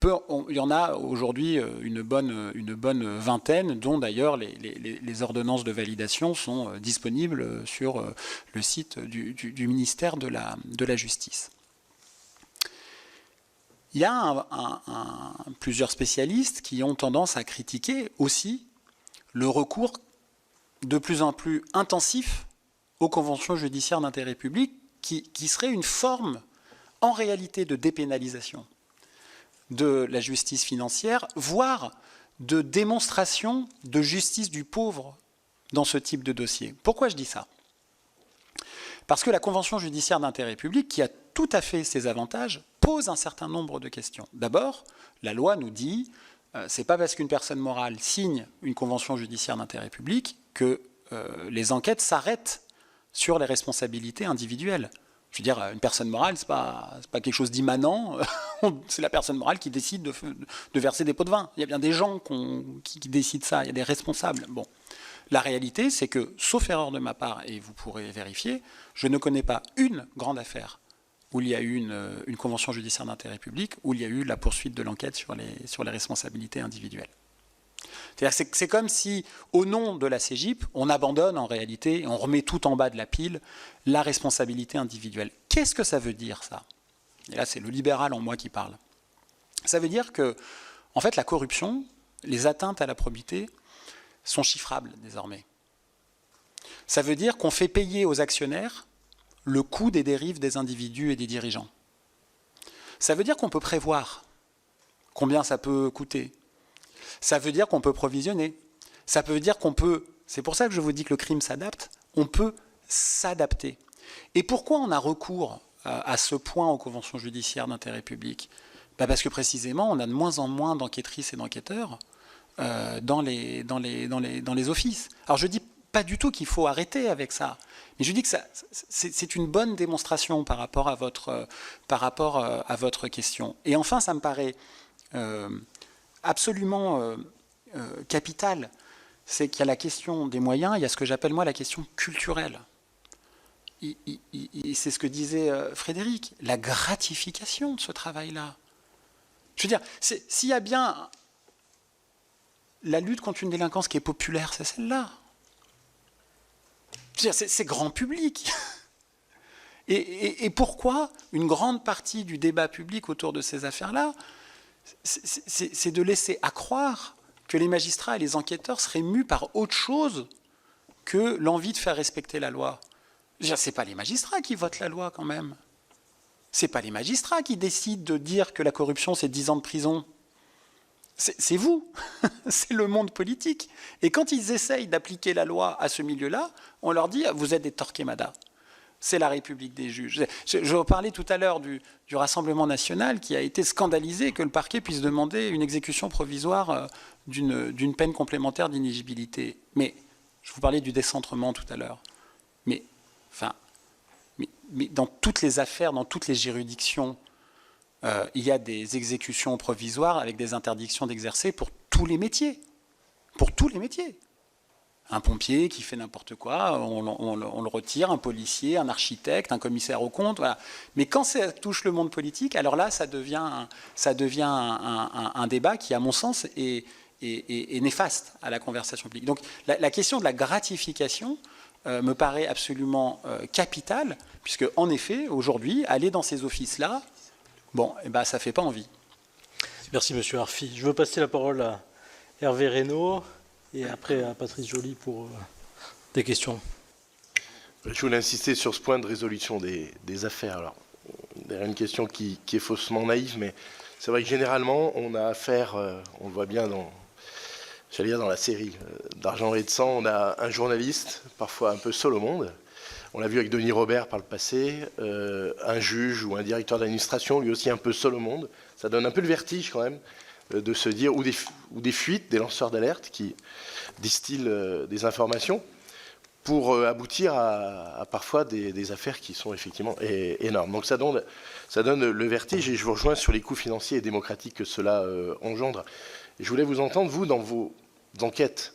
il y en a aujourd'hui une bonne vingtaine, dont d'ailleurs les ordonnances de validation sont disponibles sur le site du ministère de la Justice. Il y a plusieurs spécialistes qui ont tendance à critiquer aussi le recours de plus en plus intensif aux conventions judiciaires d'intérêt public, qui serait une forme, en réalité, de dépénalisation de la justice financière, voire de démonstration de justice du pauvre dans ce type de dossier. Pourquoi je dis ça? Parce que la convention judiciaire d'intérêt public, qui a tout à fait ses avantages, pose un certain nombre de questions. D'abord, la loi nous dit, c'est pas parce qu'une personne morale signe une convention judiciaire d'intérêt public que les enquêtes s'arrêtent sur les responsabilités individuelles. Je veux dire, une personne morale, c'est pas quelque chose d'immanent. C'est la personne morale qui décide de verser des pots de vin. Il y a bien des gens qui décident ça. Il y a des responsables. Bon. La réalité, c'est que, sauf erreur de ma part, et vous pourrez vérifier, je ne connais pas une grande affaire où il y a eu une convention judiciaire d'intérêt public, où il y a eu la poursuite de l'enquête sur les responsabilités individuelles. C'est comme si, au nom de la CEGIP, on abandonne en réalité, on remet tout en bas de la pile, la responsabilité individuelle. Qu'est-ce que ça veut dire, ça? Et là, c'est le libéral en moi qui parle. Ça veut dire que, en fait, la corruption, les atteintes à la probité, sont chiffrables désormais. Ça veut dire qu'on fait payer aux actionnaires le coût des dérives des individus et des dirigeants. Ça veut dire qu'on peut prévoir combien ça peut coûter. Ça veut dire qu'on peut provisionner. Ça veut dire qu'on peut... C'est pour ça que je vous dis que le crime s'adapte. On peut s'adapter. Et pourquoi on a recours à ce point aux conventions judiciaires d'intérêt public? Parce que précisément, on a de moins en moins d'enquêtrices et d'enquêteurs dans les offices. Alors je ne dis pas du tout qu'il faut arrêter avec ça, mais je dis que c'est une bonne démonstration par rapport à votre question. Et enfin, ça me paraît absolument capital, c'est qu'il y a la question des moyens, il y a ce que j'appelle moi la question culturelle. C'est ce que disait Frédéric, la gratification de ce travail-là. Je veux dire, s'il y a bien la lutte contre une délinquance qui est populaire, c'est celle-là. C'est grand public. Et pourquoi une grande partie du débat public autour de ces affaires-là, c'est de laisser accroire que les magistrats et les enquêteurs seraient mus par autre chose que l'envie de faire respecter la loi. Ce n'est pas les magistrats qui votent la loi quand même. Ce n'est pas les magistrats qui décident de dire que la corruption c'est 10 ans de prison. C'est vous, c'est le monde politique. Et quand ils essayent d'appliquer la loi à ce milieu-là, on leur dit « vous êtes des Torquemada ». C'est la République des juges. Je vous parlais tout à l'heure du Rassemblement national qui a été scandalisé que le parquet puisse demander une exécution provisoire d'une peine complémentaire d'inéligibilité. Mais je vous parlais du décentrement tout à l'heure. Mais dans toutes les affaires, dans toutes les juridictions, il y a des exécutions provisoires avec des interdictions d'exercer pour tous les métiers. Pour tous les métiers. Un pompier qui fait n'importe quoi, on le retire, un policier, un architecte, un commissaire aux comptes, voilà. Mais quand ça touche le monde politique, alors là, ça devient un débat qui, à mon sens, est néfaste à la conversation publique. Donc la question de la gratification me paraît absolument capitale, puisque, en effet, aujourd'hui, aller dans ces offices-là, bon, ça ne fait pas envie. Merci, M. Arfi. Je veux passer la parole à Hervé Reynaud et après à Patrice Joly pour des questions. Je voulais insister sur ce point de résolution des affaires. Alors, derrière une question qui est faussement naïve, mais c'est vrai que généralement, on a affaire, on le voit bien dans la série d'Argent et de sang, on a un journaliste, parfois un peu seul au monde. On l'a vu avec Denis Robert par le passé, un juge ou un directeur d'administration, lui aussi un peu seul au monde. Ça donne un peu le vertige quand même de se dire, ou des fuites, des lanceurs d'alerte qui distillent des informations pour aboutir à parfois des affaires qui sont effectivement énormes. Donc ça donne le vertige et je vous rejoins sur les coûts financiers et démocratiques que cela engendre. Et je voulais vous entendre, vous, dans vos enquêtes